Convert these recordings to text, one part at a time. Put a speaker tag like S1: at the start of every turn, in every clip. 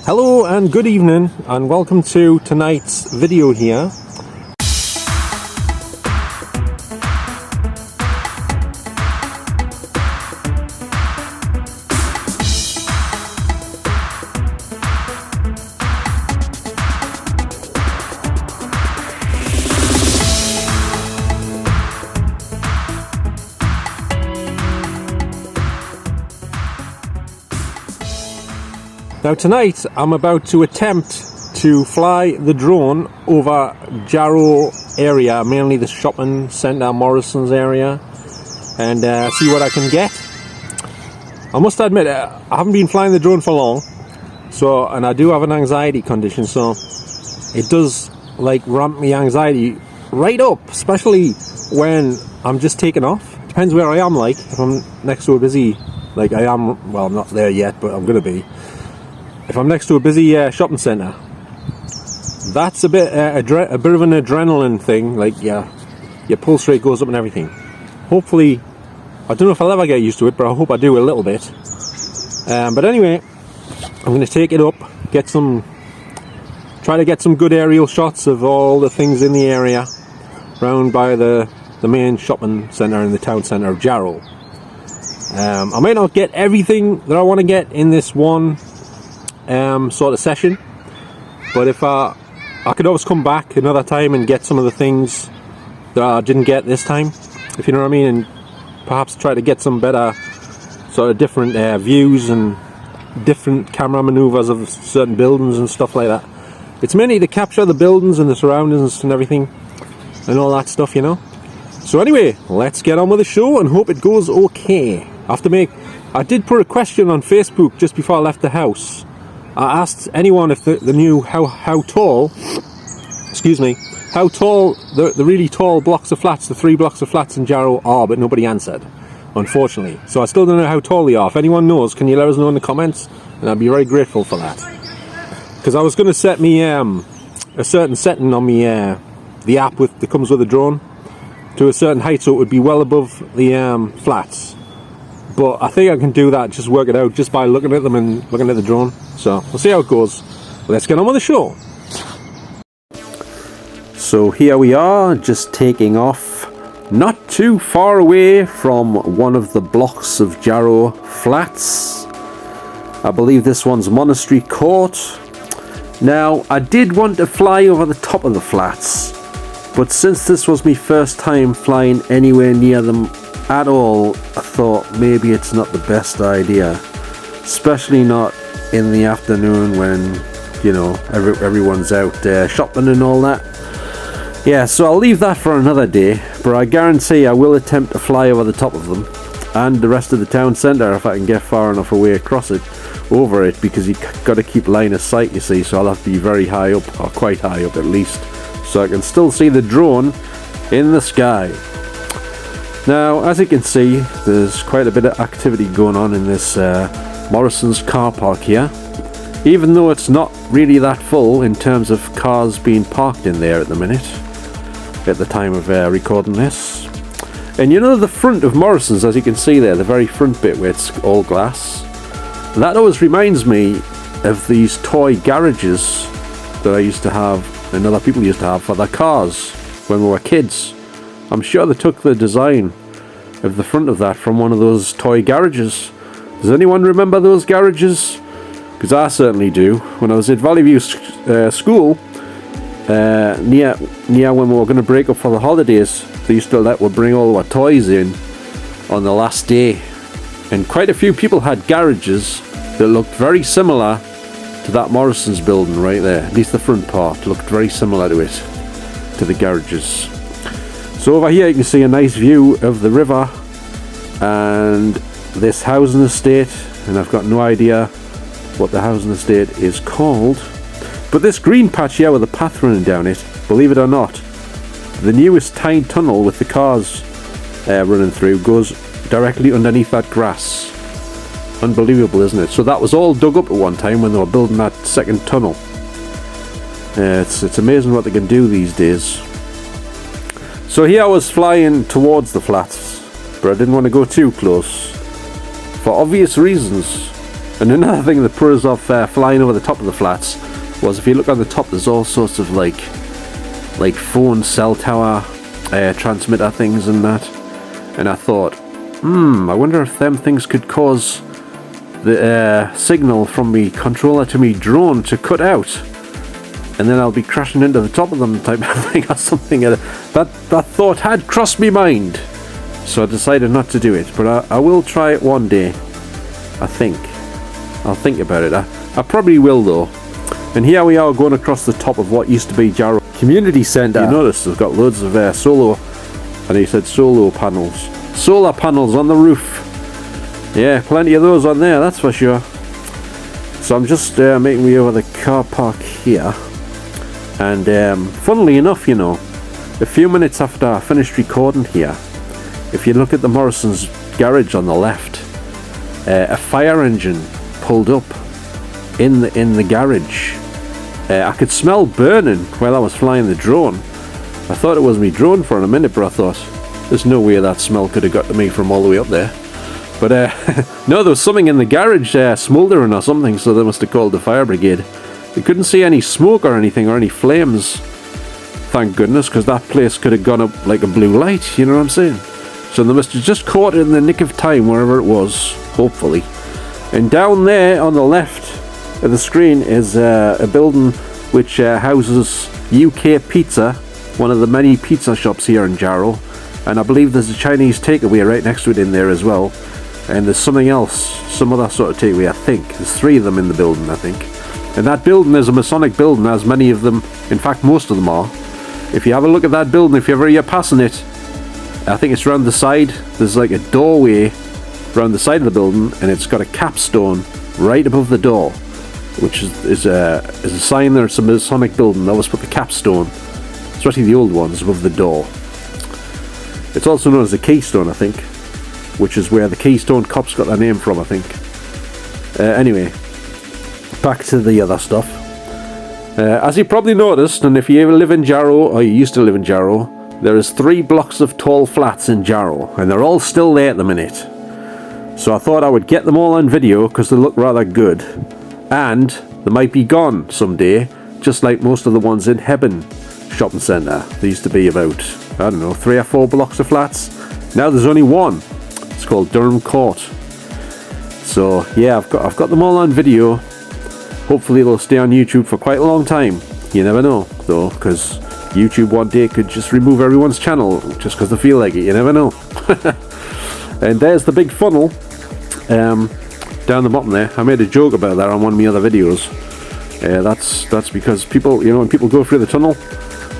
S1: Hello and good evening and welcome to tonight's video here. Now tonight I'm about to attempt to fly the drone over Jarrow area, mainly the shopping centre Morrisons area, and see what I can get. I must admit I haven't been flying the drone for long, and I do have an anxiety condition, so it does like ramp me anxiety right up, especially when I'm just taking off. Depends where I am, like if I'm next to a busy, like I am, well I'm not there yet but I'm gonna be. If I'm next to a busy shopping centre, that's a bit of an adrenaline thing. Like your pulse rate goes up and everything. Hopefully, I don't know if I'll ever get used to it, but I hope I do a little bit. But anyway, I'm going to take it up, try to get some good aerial shots of all the things in the area, round by the main shopping centre in the town centre of Jarrow. I might not get everything that I want to get in this one sort of session, but if I could always come back another time and get some of the things that I didn't get this time, if you know what I mean, and perhaps try to get some better sort of different views and different camera maneuvers of certain buildings and stuff like that. It's mainly to capture the buildings and the surroundings and everything and all that stuff, you know. So anyway, let's get on with the show and hope it goes okay. I did put a question on Facebook just before I left the house. I asked anyone if they knew how tall the really tall blocks of flats, the 3 blocks of flats in Jarrow are, but nobody answered, unfortunately. So I still don't know how tall they are. If anyone knows, can you let us know in the comments? And I'd be very grateful for that. Because I was going to set me a certain setting on me the app that comes with the drone to a certain height, so it would be well above the flats. But I think I can do that, just work it out just by looking at them and looking at the drone. So we'll see how it goes. Let's get on with the show. So here we are, just taking off, not too far away from one of the blocks of Jarrow flats. I believe this one's Monastery Court. Now I did want to fly over the top of the flats, but since this was my first time flying anywhere near them at all, I thought maybe it's not the best idea, especially not in the afternoon when, you know, everyone's out shopping and all that. Yeah, so I'll leave that for another day, but I guarantee I will attempt to fly over the top of them and the rest of the town centre if I can get far enough away across it, over it, because you got to keep line of sight, you see, so I'll have to be very high up, or quite high up at least, so I can still see the drone in the sky. Now, as you can see, there's quite a bit of activity going on in this Morrisons car park here, even though it's not really that full in terms of cars being parked in there at the minute, at the time of recording this. And you know the front of Morrisons, as you can see there, the very front bit where it's all glass, that always reminds me of these toy garages that I used to have and other people used to have for their cars when we were kids. I'm sure they took the design of the front of that from one of those toy garages. Does anyone remember those garages? Because I certainly do. When I was at Valley View School, near when we were going to break up for the holidays, they used to let us bring all our toys in on the last day. And quite a few people had garages that looked very similar to that Morrisons building right there. At least the front part looked very similar to it, to the garages. So over here you can see a nice view of the river and this housing estate, and I've got no idea what the housing estate is called, but this green patch here with the path running down it, believe it or not, the newest tide tunnel with the cars running through goes directly underneath that grass. Unbelievable, isn't it? So that was all dug up at one time when they were building that second tunnel. It's amazing what they can do these days. So here I was flying towards the flats, but I didn't want to go too close for obvious reasons. And another thing that put us off flying over the top of the flats was, if you look on the top, there's all sorts of like phone cell tower transmitter things and that. And I thought, I wonder if them things could cause the signal from me controller to me drone to cut out, and then I'll be crashing into the top of them type of thing or something. That thought had crossed my mind, so I decided not to do it. But I will try it one day. I think I'll think about it. I probably will though. And here we are going across the top of what used to be Jarrow Community Center. You notice they've got loads of solar panels on the roof. Yeah, plenty of those on there, that's for sure. So I'm just making my way over the car park here. And funnily enough, you know, a few minutes after I finished recording here, if you look at the Morrisons garage on the left, a fire engine pulled up in the garage. I could smell burning while I was flying the drone. I thought it was me drone for a minute, but I thought, there's no way that smell could have got to me from all the way up there. But no, there was something in the garage smouldering or something, so they must have called the fire brigade. They couldn't see any smoke or anything, or any flames, thank goodness, because that place could have gone up like a blue light, you know what I'm saying? So they must have just caught it in the nick of time, wherever it was, hopefully. And down there on the left of the screen is a building which houses UK Pizza, one of the many pizza shops here in Jarrow. And I believe there's a Chinese takeaway right next to it in there as well. And there's something else, some other sort of takeaway, I think. There's 3 of them in the building, I think. And that building is a Masonic building, as many of them, in fact most of them are. If you have a look at that building, if you're passing it, I think it's round the side. There's like a doorway round the side of the building, and it's got a capstone right above the door, which is a sign that it's a Masonic building. They always put the capstone, especially the old ones, above the door. It's also known as the keystone, I think, which is where the Keystone Cops got their name from, I think. Anyway, back to the other stuff. As you probably noticed, and if you ever live in Jarrow, or you used to live in Jarrow, there is 3 blocks of tall flats in Jarrow, and they're all still there at the minute. So I thought I would get them all on video because they look rather good, and they might be gone someday, just like most of the ones in Jarrow Shopping Centre. There used to be about, I don't know, 3 or 4 blocks of flats. Now there's only one. It's called Durham Court. So yeah, I've got them all on video. Hopefully they'll stay on YouTube for quite a long time. You never know though, because YouTube one day could just remove everyone's channel just because they feel like it. You never know. And there's the big funnel down the bottom there. I made a joke about that on one of my other videos. That's because people, you know, when people go through the tunnel,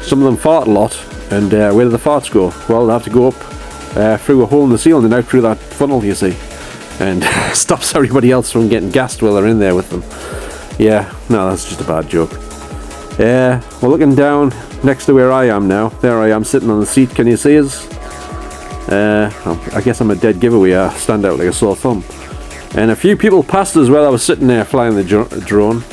S1: some of them fart a lot, and where do the farts go? Well, they have to go up through a hole in the ceiling and out through that funnel, you see, and stops everybody else from getting gassed while they're in there with them. Yeah, no, that's just a bad joke. We're looking down next to where I am now. There I am sitting on the seat. Can you see us? I guess I'm a dead giveaway. I stand out like a sore thumb. And a few people passed us while I was sitting there flying the drone.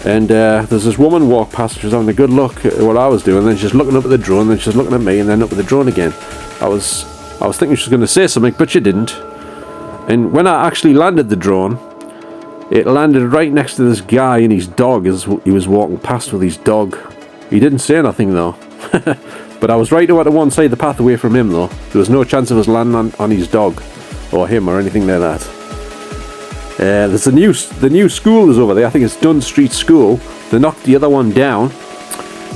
S1: And there's this woman walked past. She was having a good look at what I was doing. Then she's looking up at the drone. Then she's looking at me, and then up at the drone again. I was thinking she was going to say something, but she didn't. And when I actually landed the drone, it landed right next to this guy and his dog as he was walking past with his dog. He didn't say nothing though. But I was right out to one side of the path away from him though. There was no chance of us landing on his dog or him or anything like that. There's the new school is over there. I think it's Dunn Street School. They knocked the other one down.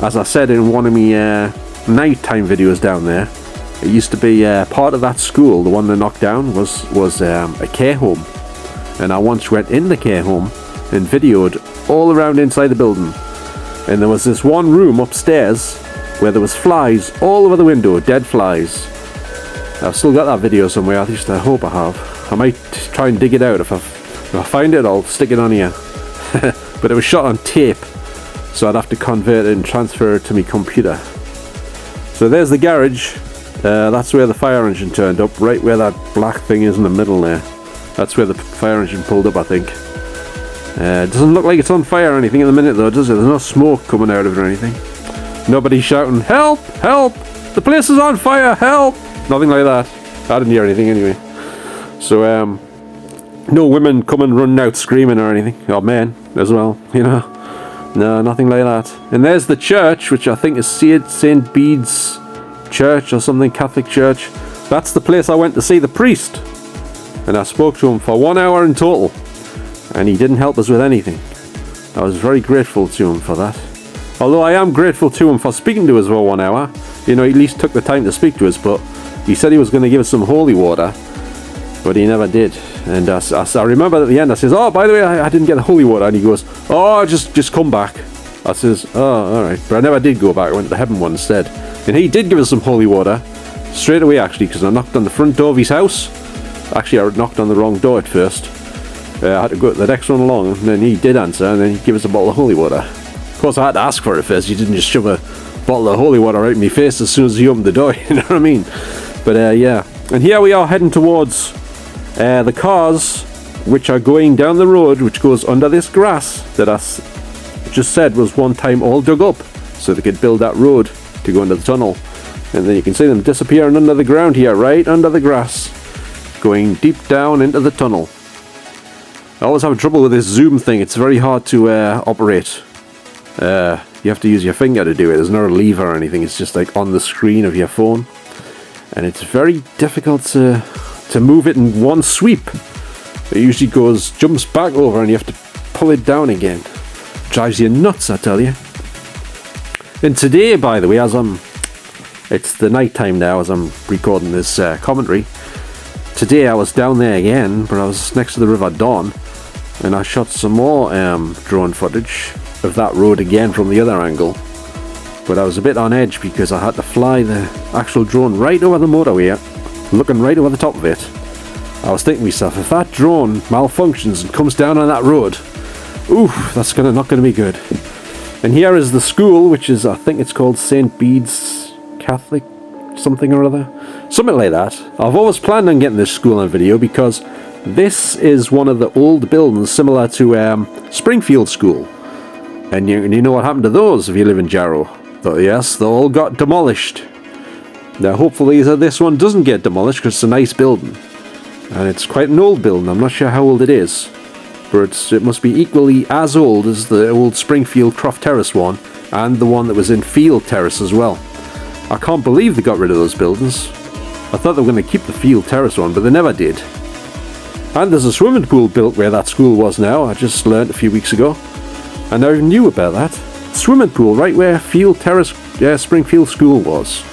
S1: As I said in one of my nighttime videos down there, it used to be part of that school. The one they knocked down was a care home. And I once went in the care home and videoed all around inside the building. And there was this one room upstairs where there was flies all over the window, dead flies. I've still got that video somewhere. At least I hope I have. I might try and dig it out. If I find it, I'll stick it on here. But it was shot on tape, so I'd have to convert it and transfer it to my computer. So there's the garage. That's where the fire engine turned up, right where that black thing is in the middle there. That's where the fire engine pulled up, I think. It doesn't look like it's on fire or anything in the minute though, does it? There's no smoke coming out of it or anything. Nobody's shouting, help, help, the place is on fire, help. Nothing like that. I didn't hear anything anyway. So No women coming running out screaming or anything. Or men as well, you know. No, nothing like that. And there's the church, which I think is St. Bede's Church or something, Catholic church. That's the place I went to see the priest. And I spoke to him for 1 hour in total. And he didn't help us with anything. I was very grateful to him for that. Although I am grateful to him for speaking to us for 1 hour. You know, he at least took the time to speak to us, but he said he was going to give us some holy water. But he never did. And I remember at the end, I says, oh, by the way, I didn't get the holy water. And he goes, oh, just come back. I says, oh, alright. But I never did go back. I went to the heaven one instead. And he did give us some holy water. Straight away, actually, because I knocked on the front door of his house. Actually, I knocked on the wrong door at first. I had to go to the next one along, and then he did answer, and then he gave us a bottle of holy water. Of course, I had to ask for it first. He didn't just shove a bottle of holy water right in my face as soon as he opened the door, you know what I mean? But yeah. And here we are heading towards the cars, which are going down the road, which goes under this grass that I just said was one time all dug up, so they could build that road to go into the tunnel. And then you can see them disappearing under the ground here, right under the grass, going deep down into the tunnel. I always have trouble with this zoom thing. It's very hard to operate. You have to use your finger to do it. There's not a lever or anything. It's just like on the screen of your phone. And it's very difficult to move it in one sweep. It usually jumps back over and you have to pull it down again. Drives you nuts, I tell you. And today, by the way, it's the night time now as I'm recording this commentary. Today I was down there again, but I was next to the River Don, and I shot some more drone footage of that road again from the other angle. But I was a bit on edge because I had to fly the actual drone right over the motorway, looking right over the top of it. I was thinking to myself, if that drone malfunctions and comes down on that road, oof, that's not going to be good. And here is the school, which is, I think it's called St. Bede's Catholic something or other. Something like that. I've always planned on getting this school on video because this is one of the old buildings similar to Springfield School. And you know what happened to those if you live in Jarrow. Yes, they all got demolished. Now hopefully this one doesn't get demolished because it's a nice building. And it's quite an old building. I'm not sure how old it is. But it must be equally as old as the old Springfield Croft Terrace one and the one that was in Field Terrace as well. I can't believe they got rid of those buildings. I thought they were going to keep the Field Terrace one, but they never did. And there's a swimming pool built where that school was now. I just learned a few weeks ago. I never even knew about that. Swimming pool right where Field Terrace Springfield School was.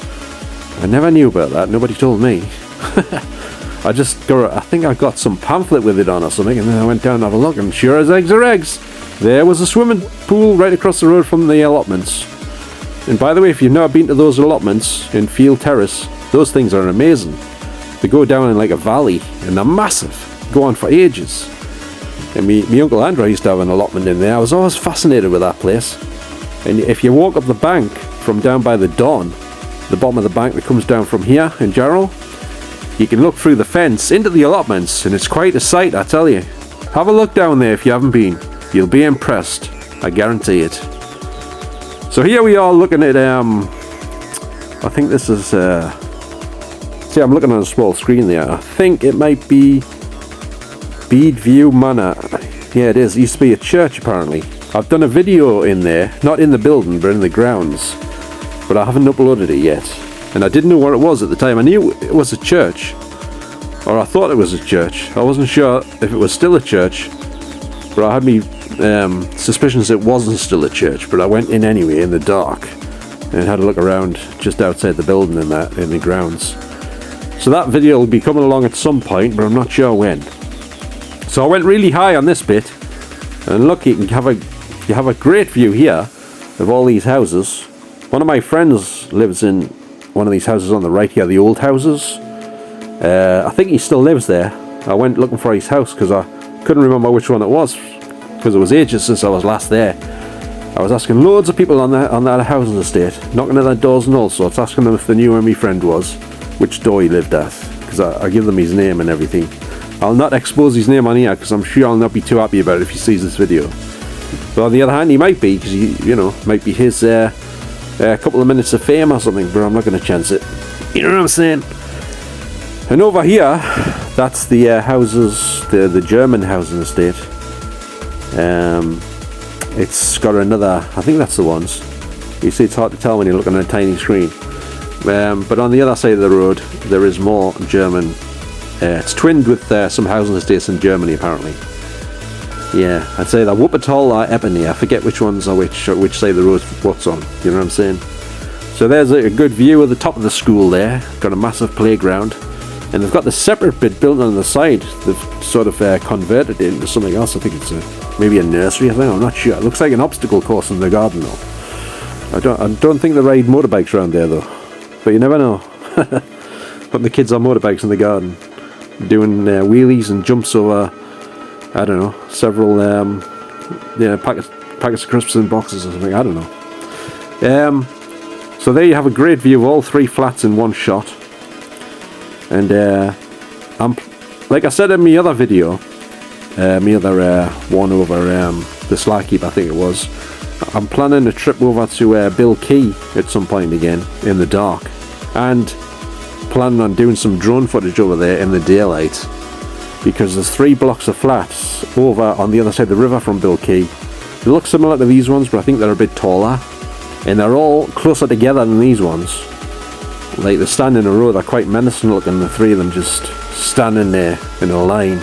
S1: I never knew about that. Nobody told me. I think I got some pamphlet with it on or something, and then I went down and have a look, and sure as eggs are eggs, there was a swimming pool right across the road from the allotments. And by the way, if you've never been to those allotments in Field Terrace, those things are amazing. They go down in like a valley, and they're massive. Go on for ages. And me Uncle Andrew used to have an allotment in there. I was always fascinated with that place. And if you walk up the bank from down by the Don, the bottom of the bank that comes down from here in Jarrow, you can look through the fence into the allotments, and it's quite a sight, I tell you. Have a look down there if you haven't been. You'll be impressed. I guarantee it. So here we are looking at, I think this is, see, I'm looking on a small screen there. I think it might be Bedeview Manor. Yeah, it is. It used to be a church, apparently. I've done a video in there, not in the building, but in the grounds. But I haven't uploaded it yet. And I didn't know what it was at the time. I knew it was a church. Or I thought it was a church. I wasn't sure if it was still a church. But I had me suspicions it wasn't still a church. But I went in anyway in the dark. And had a look around just outside the building in the grounds. So that video will be coming along at some point, but I'm not sure when. So I went really high on this bit. And look, you have a great view here of all these houses. One of my friends lives in one of these houses on the right here, the old houses. I think he still lives there. I went looking for his house because I couldn't remember which one it was, because it was ages since I was last there. I was asking loads of people on that housing estate, knocking at their doors and all sorts, asking them if they knew where my friend was, which door he lived at, because I give them his name and everything. I'll not expose his name on here because I'm sure I'll not be too happy about it if he sees this video. But on the other hand, he might be, because might be his a couple of minutes of fame or something, but I'm not going to chance it. You know what I'm saying? And over here, that's the houses, the German housing estate. It's got another, I think that's the ones. You see, it's hard to tell when you're looking at a tiny screen. But on the other side of the road, there is more German. It's twinned with some housing estates in Germany, apparently. Yeah, I'd say that Wuppertal or Epony. I forget which ones are which side of the road what's on. You know what I'm saying? So there's a good view of the top of the school there. Got a massive playground. And they've got the separate bit built on the side. They've sort of converted it into something else. I think it's maybe a nursery, I think. I'm not sure. It looks like an obstacle course in the garden, though. I don't think they ride motorbikes around there, though. But you never know. Putting the kids on motorbikes in the garden. Doing wheelies and jumps over, I don't know, several packets of crisps in boxes or something. I don't know. So there you have a great view of all three flats in one shot. And like I said in my other video, one over the Slackheap, I think it was, I'm planning a trip over to Bill Key at some point again in the dark, and planning on doing some drone footage over there in the daylight, because there's 3 blocks of flats over on the other side of the river from Bill Key. They look similar to these ones, but I think they're a bit taller, and they're all closer together than these ones. Like, they stand in a row. They're quite menacing looking, the 3 of them just standing there in a line.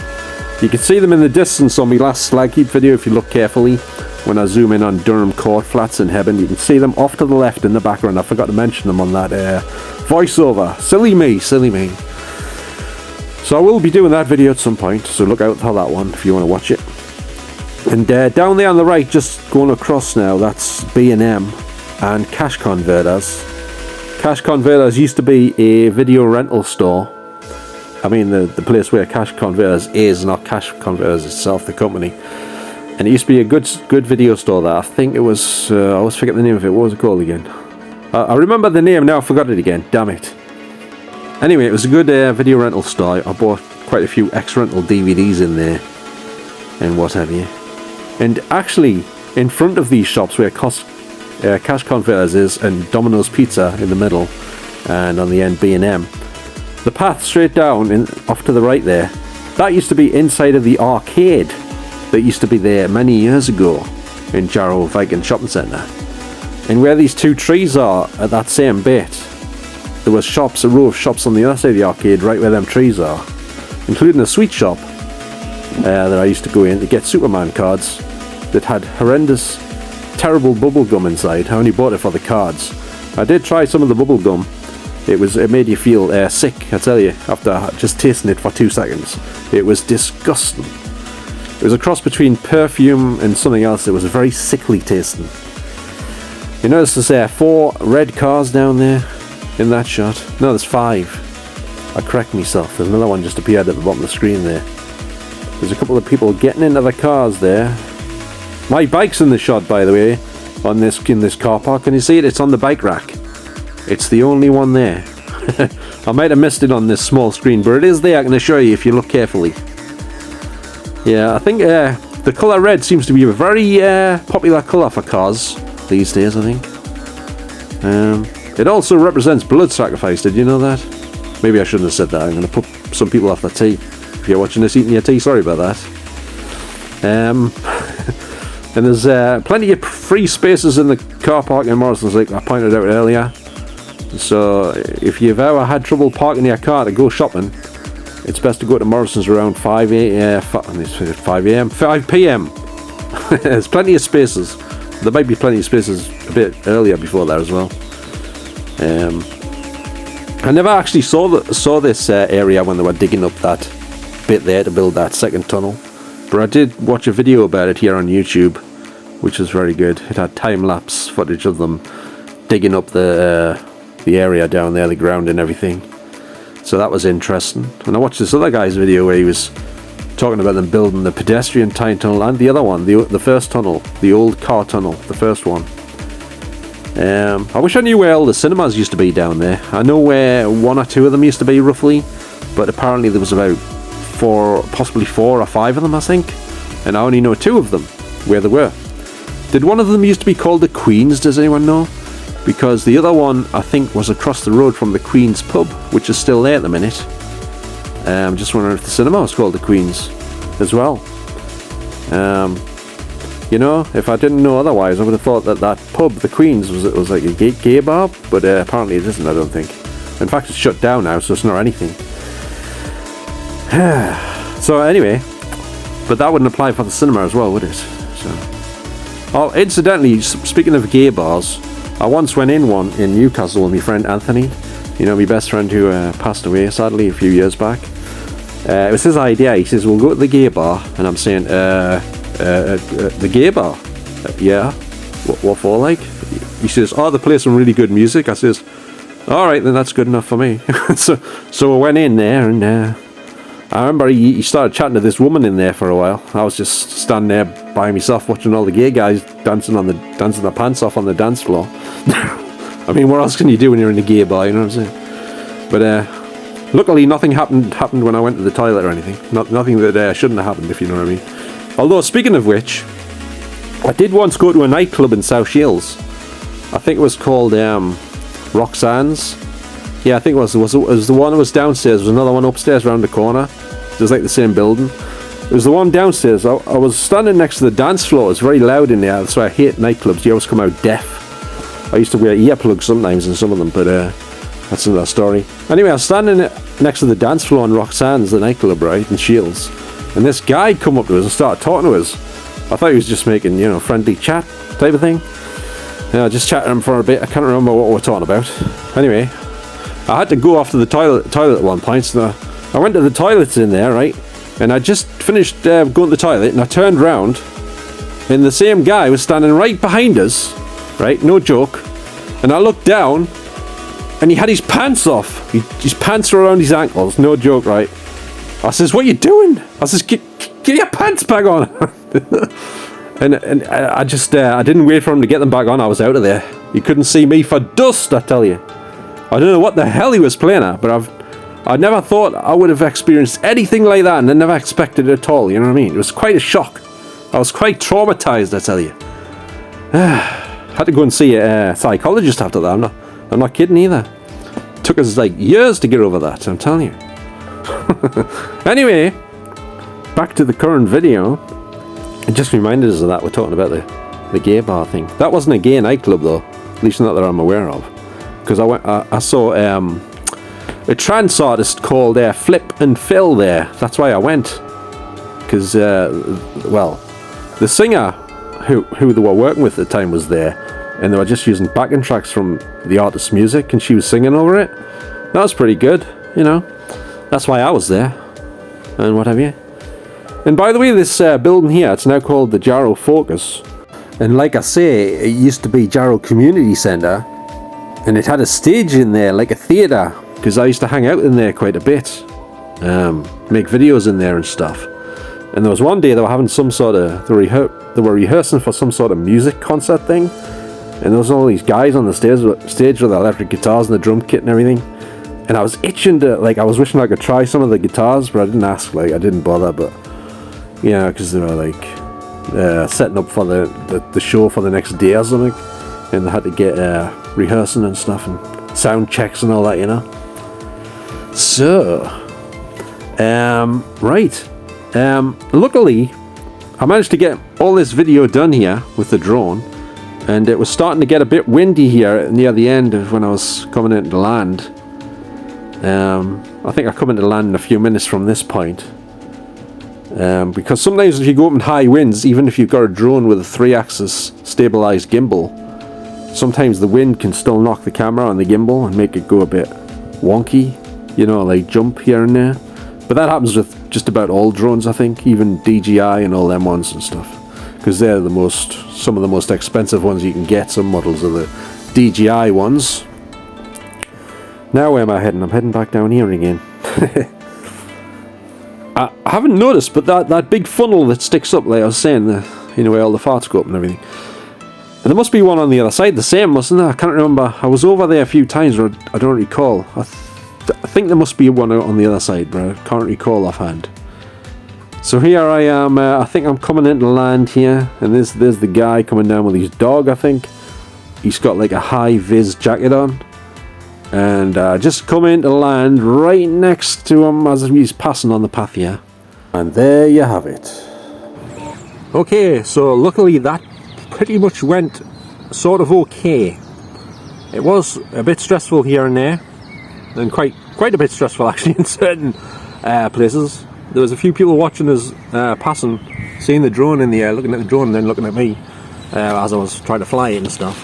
S1: You can see them in the distance on my last Slackheap video if you look carefully. When I zoom in on Durham Court flats in Hebburn, you can see them off to the left in the background. I forgot to mention them on that voiceover. Silly me. So I will be doing that video at some point, so look out for that one if you want to watch it. And down there on the right, just going across now, that's B&M and Cash Converters. Cash Converters used to be a video rental store. I mean, the place where Cash Converters is, not Cash Converters itself, the company. And it used to be a good video store there. I think it was, I always forget the name of it. What was it called again? I remember the name, now I forgot it again. Damn it. Anyway, it was a good video rental store. I bought quite a few X-Rental DVDs in there and what have you. And actually, in front of these shops where Cash Converters is, and Domino's Pizza in the middle, and on the end B&M, the path straight down off to the right there, that used to be inside of the arcade that used to be there many years ago in Jarrow Viking Shopping Centre. And where these 2 trees are at that same bit, there was shops, a row of shops on the other side of the arcade right where them trees are, including a sweet shop that I used to go in to get Superman cards that had horrendous, terrible bubble gum inside. I only bought it for the cards. I did try some of the bubble gum. It made you feel sick, I tell you, after just tasting it for 2 seconds. It was disgusting. It was a cross between perfume and something else. It was very sickly tasting. You notice there's 4 red cars down there in that shot. No, there's 5. I correct myself. There's another one just appeared at the bottom of the screen there. There's a couple of people getting into the cars there. My bike's in the shot, by the way, in this car park. Can you see it? It's on the bike rack. It's the only one there. I might have missed it on this small screen, but it is there, I can assure you, if you look carefully. Yeah, I think the colour red seems to be a very popular colour for cars these days, I think. It also represents blood sacrifice. Did you know that? Maybe I shouldn't have said that. I'm going to put some people off their tea. If you're watching this eating your tea, sorry about that. And there's plenty of free spaces in the car park in Morrisons, like I pointed out earlier. So if you've ever had trouble parking your car to go shopping, it's best to go to Morrisons around 5 p.m. There's plenty of spaces. There might be plenty of spaces a bit earlier before that as well. I never actually saw this area when they were digging up that bit there to build that second tunnel, but I did watch a video about it here on YouTube, which was very good. It had time-lapse footage of them digging up the area down there, the ground and everything. So that was interesting. And I watched this other guy's video where he was talking about them building the pedestrian time tunnel and the other one, the first tunnel, the old car tunnel, the first one. I wish I knew where all the cinemas used to be down there. I know where 1 or 2 of them used to be roughly, but apparently there was about 4, possibly 4 or 5 of them, I think. And I only know 2 of them, where they were. Did one of them used to be called the Queen's, does anyone know? Because the other one, I think, was across the road from the Queen's pub, which is still there at the minute. Just wondering if the cinema was called the Queen's as well. You know, if I didn't know otherwise, I would have thought that that pub, the Queen's, was like a gay bar, but apparently it isn't, I don't think. In fact, it's shut down now, so it's not anything. So anyway, but that wouldn't apply for the cinema as well, would it? So, oh, incidentally, speaking of gay bars, I once went in one in Newcastle with my friend Anthony. You know, my best friend who passed away sadly a few years back. It was his idea. He says, we'll go to the gay bar, and I'm saying, the gay bar? Yeah. What for, like? He says, oh, they play some really good music. I says, alright, then that's good enough for me. so I went in there, and I remember he started chatting to this woman in there for a while. I was just standing there by myself watching all the gay guys dancing their pants off on the dance floor. I mean, what else can you do when you're in a gay bar, you know what I'm saying? But luckily nothing happened when I went to the toilet or anything. Nothing that shouldn't have happened, if you know what I mean. Although, speaking of which, I did once go to a nightclub in South Shields. I think it was called Roxanne's. Yeah, I think it was the one that was downstairs. There was another one upstairs around the corner. It was like the same building. It was the one downstairs. I was standing next to the dance floor. It's very loud in there. That's why I hate nightclubs. You always come out deaf. I used to wear earplugs sometimes in some of them, but that's another story. Anyway, I was standing next to the dance floor in Roxanne's, the nightclub, right, in Shields. And this guy come up to us and started talking to us. I thought he was just making, you know, friendly chat type of thing. Yeah, just chatting him for a bit. I can't remember what we were talking about. Anyway, I had to go off to the toilet at one point, so I went to the toilets in there, right? And I just finished going to the toilet, and I turned round, and the same guy was standing right behind us, right? No joke. And I looked down, and he had his pants off. His pants were around his ankles, no joke, right? I says, what are you doing? I says, get your pants back on. and I just, I didn't wait for him to get them back on. I was out of there. You couldn't see me for dust, I tell you. I don't know what the hell he was playing at, but I never thought I would have experienced anything like that, and I never expected it at all, you know what I mean? It was quite a shock. I was quite traumatized, I tell you. Had to go and see a psychologist after that. I'm not kidding either. It took us like years to get over that, I'm telling you. Anyway, back to the current video. It just reminded us of that. We're talking about the gay bar thing. That wasn't a gay nightclub though, at least not that I'm aware of. Because I saw a trance artist called Flip and Phil there. That's why I went. Because, well, the singer who they were working with at the time was there, and they were just using backing tracks from the artist's music, and she was singing over it. That was pretty good, you know. That's why I was there, and what have you. And by the way, this building here, it's now called the Jarrow Focus. And like I say, it used to be Jarrow Community Centre, and it had a stage in there, like a theatre, because I used to hang out in there quite a bit, make videos in there and stuff. And there was one day they were having some sort of, they were rehearsing for some sort of music concert thing, and there was all these guys on the stage with electric guitars and the drum kit and everything. And I was itching to, like, I was wishing I could try some of the guitars, but I didn't ask, like, I didn't bother, but, yeah, because they were, like, setting up for the show for the next day or something, and they had to get rehearsing and stuff, and sound checks and all that, you know. So, right, luckily, I managed to get all this video done here with the drone, and it was starting to get a bit windy here near the end of when I was coming into land. I think I come into land in a few minutes from this point, because sometimes if you go up in high winds, even if you've got a drone with a 3-axis stabilized gimbal, sometimes the wind can still knock the camera on the gimbal and make it go a bit wonky, you know, like jump here and there. But that happens with just about all drones, I think, even DJI and all them ones and stuff, because they're some of the most expensive ones you can get. Some models are the DJI ones. Now where am I heading? I'm heading back down here again. I haven't noticed, but that big funnel that sticks up, like I was saying, you know, where all the farts go up and everything. And there must be one on the other side, the same, mustn't there? I can't remember. I was over there a few times, but I don't recall. I think there must be one on the other side, but I can't recall offhand. So here I am. I think I'm coming into land here, and there's the guy coming down with his dog, I think. He's got like a high-vis jacket on. And just come into land right next to him as he's passing on the path here. And there you have it. Okay, so luckily that pretty much went sort of okay. It was a bit stressful here and there, and quite a bit stressful actually in certain places. There was a few people watching us passing, seeing the drone in the air, looking at the drone and then looking at me as I was trying to fly it and stuff.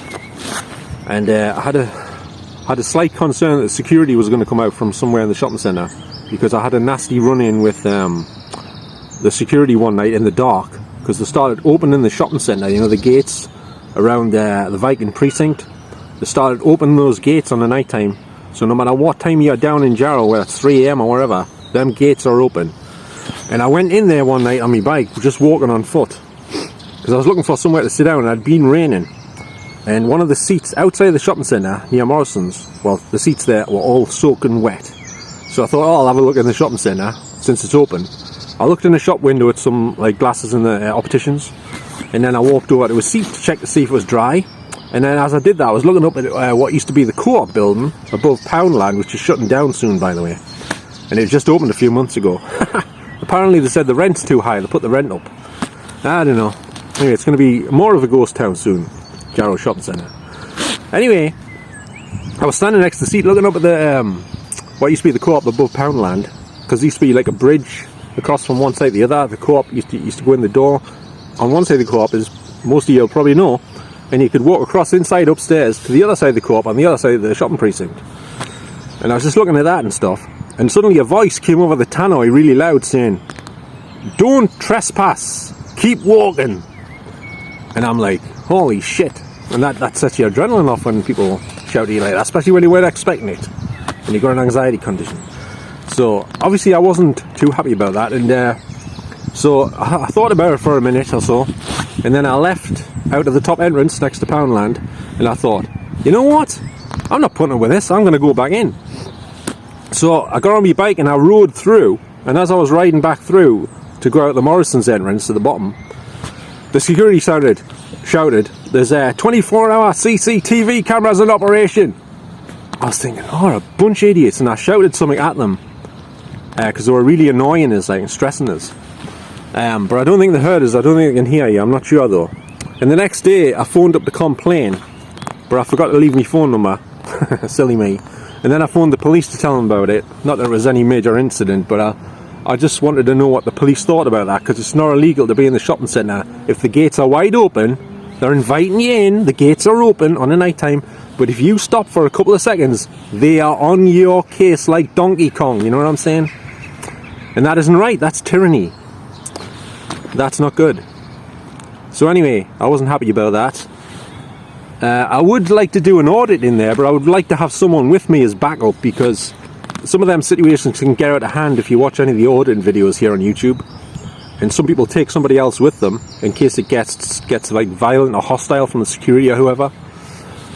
S1: And I had a slight concern that security was going to come out from somewhere in the shopping centre, because I had a nasty run-in with the security one night in the dark, because they started opening the shopping centre, you know, the gates around the Viking precinct. They started opening those gates on the night time, so no matter what time you're down in Jarrow, whether it's 3 AM or wherever, them gates are open. And I went in there one night on my bike, just walking on foot, because I was looking for somewhere to sit down, and it had been raining. And one of the seats outside the shopping centre near Morrisons, well, the seats there were all soaking wet. So I thought, oh, I'll have a look in the shopping centre since it's open. I looked in the shop window at some like glasses in the opticians, and then I walked over to a seat to check to see if it was dry. And then as I did that, I was looking up at what used to be the co-op building above Poundland, which is shutting down soon, by the way. And it just opened a few months ago. Apparently they said the rent's too high, they put the rent up. I don't know. Anyway, it's going to be more of a ghost town soon, Jarrow Shopping Centre. Anyway, I was standing next to the seat looking up at the what used to be the co-op above Poundland, because there used to be like a bridge across from one side to the other. The co-op used to go in the door. On one side of the co-op, as most of you will probably know, and you could walk across inside upstairs to the other side of the co-op on the other side of the shopping precinct. And I was just looking at that and stuff, and suddenly a voice came over the tannoy really loud saying, "Don't trespass, keep walking." And I'm like, holy shit. And that sets your adrenaline off when people shout at you like that, especially when you weren't expecting it, when you've got an anxiety condition. So obviously I wasn't too happy about that, and so I thought about it for a minute or so, and then I left out of the top entrance next to Poundland, and I thought, you know what, I'm not putting up with this, I'm going to go back in. So I got on my bike and I rode through, and as I was riding back through to go out the Morrisons entrance to the bottom, the security shouted, "There's 24-hour CCTV cameras in operation." I was thinking, oh, a bunch of idiots, and I shouted something at them because they were really annoying us, like, and stressing us. But I don't think they heard us. I don't think they can hear you. I'm not sure though. And the next day, I phoned up to complain, but I forgot to leave my phone number. Silly me. And then I phoned the police to tell them about it. Not that it was any major incident, but I just wanted to know what the police thought about that, because it's not illegal to be in the shopping centre. If the gates are wide open, they're inviting you in, the gates are open on a night time, but if you stop for a couple of seconds, they are on your case like Donkey Kong, you know what I'm saying? And that isn't right, that's tyranny. That's not good. So anyway, I wasn't happy about that. I would like to do an audit in there, but I would like to have someone with me as backup, because some of them situations can get out of hand if you watch any of the auditing videos here on YouTube. And some people take somebody else with them in case it gets like violent or hostile from the security or whoever.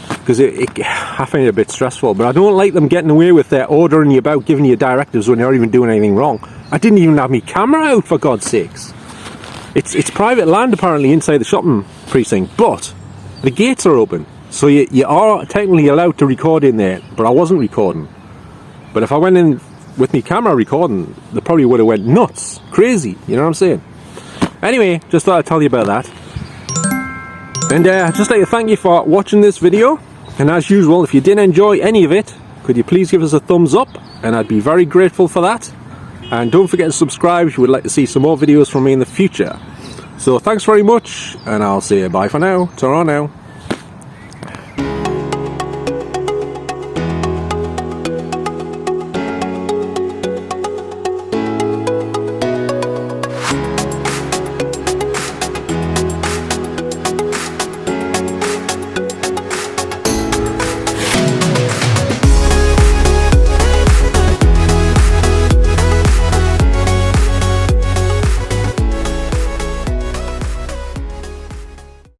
S1: Because I find it a bit stressful. But I don't like them getting away with their ordering you about, giving you directives when you're not even doing anything wrong. I didn't even have my camera out, for God's sakes. It's private land apparently inside the shopping precinct, but the gates are open. So you are technically allowed to record in there, but I wasn't recording. But if I went in with my camera recording, they probably would have went nuts, crazy, you know what I'm saying? Anyway, just thought I'd tell you about that. And just like to thank you for watching this video. And as usual, if you did enjoy any of it, could you please give us a thumbs up, and I'd be very grateful for that. And don't forget to subscribe if you would like to see some more videos from me in the future. So thanks very much, and I'll say bye for now. Ta-ra now.